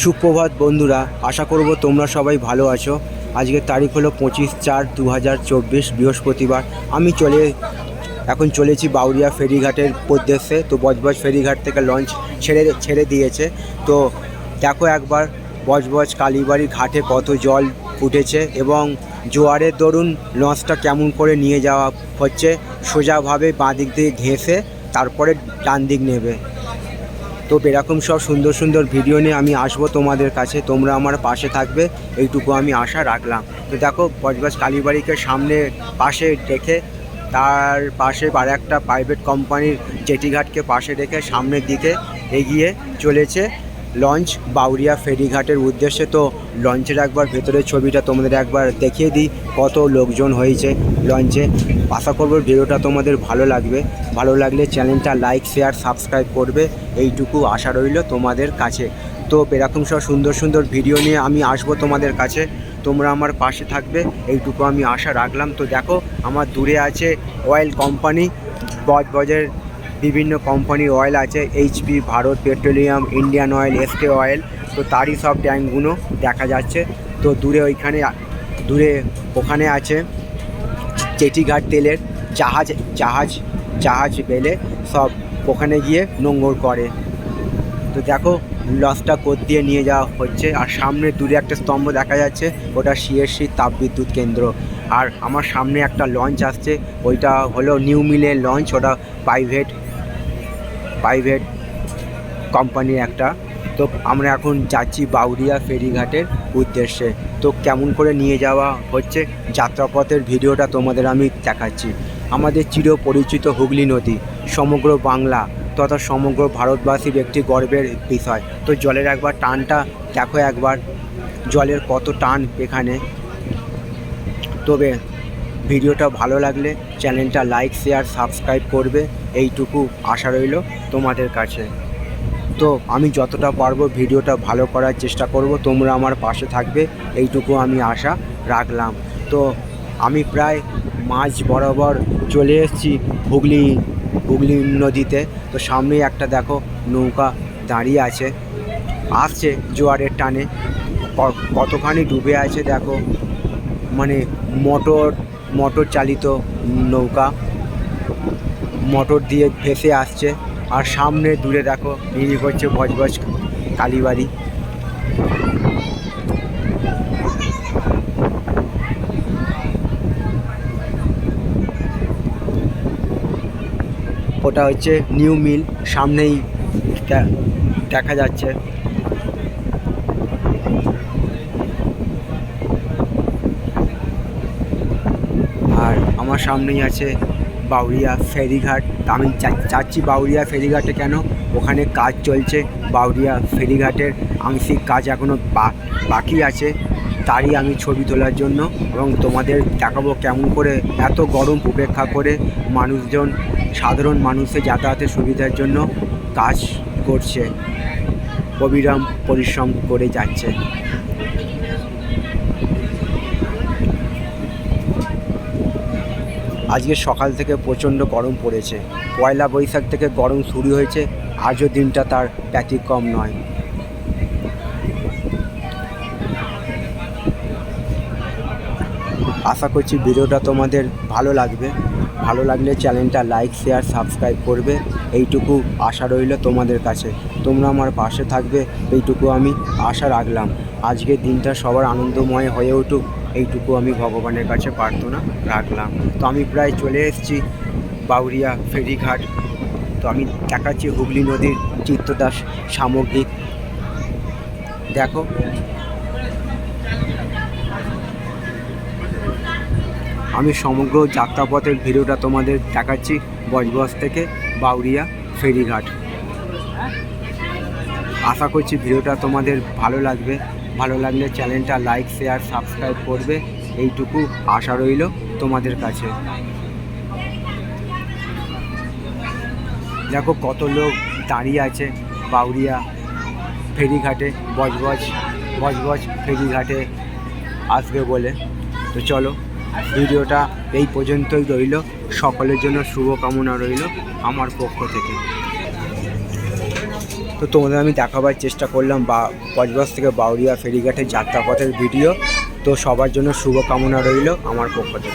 সুপ্রভাত বন্ধুরা, আশা করব তোমরা সবাই ভালো আছো। আজকের তারিখ হলো 25/4/2024 বৃহস্পতিবার। আমি এখন চলেছি বাউরিয়া ফেরিঘাটের উদ্দেশ্যে। তো বজবজ ফেরিঘাট থেকে লঞ্চ ছেড়ে দিয়েছে। তো দেখো একবার বজবজ কালীবাড়ি ঘাটে কত জল উঠেছে এবং জোয়ারের দরুন লঞ্চটা কেমন করে নিয়ে যাওয়া হচ্ছে। সোজাভাবে বাঁ দিক দিয়ে ঘেঁষে তারপরে ডান দিক নেবে। তো এরকম সব সুন্দর সুন্দর ভিডিও নিয়ে আমি আসবো তোমাদের কাছে, তোমরা আমার পাশে থাকবে, এইটুকু আমি আশা রাখলাম। তো দেখো বজবজ কালীবাড়িকে সামনে পাশে রেখে তার পাশে আর একটা প্রাইভেট কোম্পানির জেটিঘাটকে পাশে রেখে সামনের দিকে এগিয়ে চলেছে লঞ্চ বাউরিয়া ফেরিঘাটের উদ্দেশ্যে। তো লঞ্চের একবার ভেতরের ছবিটা তোমাদের একবার দেখিয়ে দিই, কত লোকজন হয়েছে লঞ্চে। আশা করব ভিডিওটা তোমাদের ভালো লাগবে। ভালো লাগলে চ্যানেলটা লাইক শেয়ার সাবস্ক্রাইব করবে, এইটুকু আশা রইল তোমাদের কাছে। তো এরকম সব সুন্দর সুন্দর ভিডিও নিয়ে আমি আসবো তোমাদের কাছে, তোমরা আমার পাশে থাকবে, এইটুকু আমি আশা রাখলাম। তো দেখো আমার দূরে আছে অয়েল কোম্পানি, বজবজের বিভিন্ন কোম্পানির অয়েল আছে, HP, Bharat petroleum, Indian oil, SK oil. তো তারই সব ট্যাঙ্কগুলো দেখা যাচ্ছে। তো দূরে ওখানে আছে জেটিঘাট তেলের জাহাজ বেলে সব ওখানে গিয়ে নোঙর করে। তো দেখো লঞ্চটা কোথ দিয়ে নিয়ে যাওয়া হচ্ছে। আর সামনে দূরে একটা স্তম্ভ দেখা যাচ্ছে, ওটা সিএসসি তাপবিদ্যুৎ কেন্দ্র। আর আমার সামনে একটা লঞ্চ আসছে, ওইটা হলো নিউ মিলের লঞ্চ, ওটা প্রাইভেট কোম্পানির একটা। তো আমরা এখন যাচ্ছি বাউরিয়া ফেরিঘাটের উদ্দেশ্যে। তো কেমন করে নিয়ে যাওয়া হচ্ছে যাত্রাপথের ভিডিওটা তোমাদের আমি দেখাচ্ছি। আমাদের চিরপরিচিত হুগলি নদী সমগ্র বাংলা তথা সমগ্র ভারতবাসীর একটি গর্বের বিষয়। তো জলের একবার টানটা দেখো, একবার জলের কত টান এখানে। তবে ভিডিওটা ভালো লাগলে চ্যানেলটা লাইক শেয়ার সাবস্ক্রাইব করবে, এইটুকু আশা রইল তোমাদের কাছে। তো আমি যতটা পারবো ভিডিওটা ভালো করার চেষ্টা করব, তোমরা আমার পাশে থাকবে, এইটুকু আমি আশা রাখলাম। তো আমি প্রায় মাঝ বরাবর চলে এসেছি হুগলি নদীতে। তো সামনেই একটা দেখো নৌকা দাঁড়িয়ে আসছে জোয়ারের টানে, কতখানি ডুবে আছে দেখো। মানে মোটর চালিত নৌকা, মোটর দিয়ে ভেসে আসছে। আর সামনে দূরে দেখো এই হচ্ছে বজবজ কালীবাড়ি। ওটা হচ্ছে নিউ মিল, সামনেই দেখা যাচ্ছে। আর আমার সামনেই আছে বাউরিয়া ফেরিঘাট। আমি যাচ্ছি বাউরিয়া ফেরিঘাটে কেন, ওখানে কাজ চলছে। বাউরিয়া ফেরিঘাটের আংশিক কাজ এখনও বাকি আছে, তারই আমি ছবি তোলার জন্য এবং তোমাদের দেখাবো কেমন করে এত গরম উপেক্ষা করে মানুষজন, সাধারণ মানুষের যাতায়াতের সুবিধার জন্য কাজ করছে, অবিরাম পরিশ্রম করে যাচ্ছে। আজকে সকাল থেকে প্রচণ্ড গরম পড়েছে, পয়লা বৈশাখ থেকে গরম শুরু হয়েছে, আজও দিনটা তার ব্যতিক্রম নয়। আশা করছি ভিডিওটা তোমাদের ভালো লাগবে। ভালো লাগলে চ্যানেলটা লাইক শেয়ার সাবস্ক্রাইব করবে, এইটুকু আশা রইল তোমাদের কাছে। তোমরা আমার পাশে থাকবে, এইটুকু আমি আশা রাখলাম। আজকের দিনটা সবার আনন্দময় হয়ে উঠুক, এইটুকু আমি ভগবানের কাছে প্রার্থনা রাখলাম। তো আমি প্রায় চলে এসেছি বাউরিয়া ফেরিঘাট। তো আমি দেখাচ্ছি হুগলি নদীর চিত্রটা সামগ্রিক দেখো। আমি সমগ্র যাত্রাপথের ভিডিওটা তোমাদের দেখাচ্ছি বজবজ থেকে বাউরিয়া ফেরিঘাট। আশা করছি ভিডিওটা তোমাদের ভালো লাগবে। ভালো লাগলে চ্যানেলটা লাইক শেয়ার সাবস্ক্রাইব করবে, এইটুকু আশা রইল তোমাদের কাছে। দেখো কত লোক দাঁড়িয়ে আছে বাউরিয়া ফেরিঘাটে, বজবজ ফেরিঘাটে আসবে বলে। তো চলো ভিডিওটা এই পর্যন্তই রইল, সকলের জন্য শুভকামনা রইল আমার পক্ষ থেকে। তো তোমাদের আমি দেখাবার চেষ্টা করলাম বা বজবজ থেকে বাউরিয়া ফেরিঘাটের যাত্রাপথের ভিডিও। তো সবার জন্য শুভকামনা রইল আমার পক্ষ থেকে।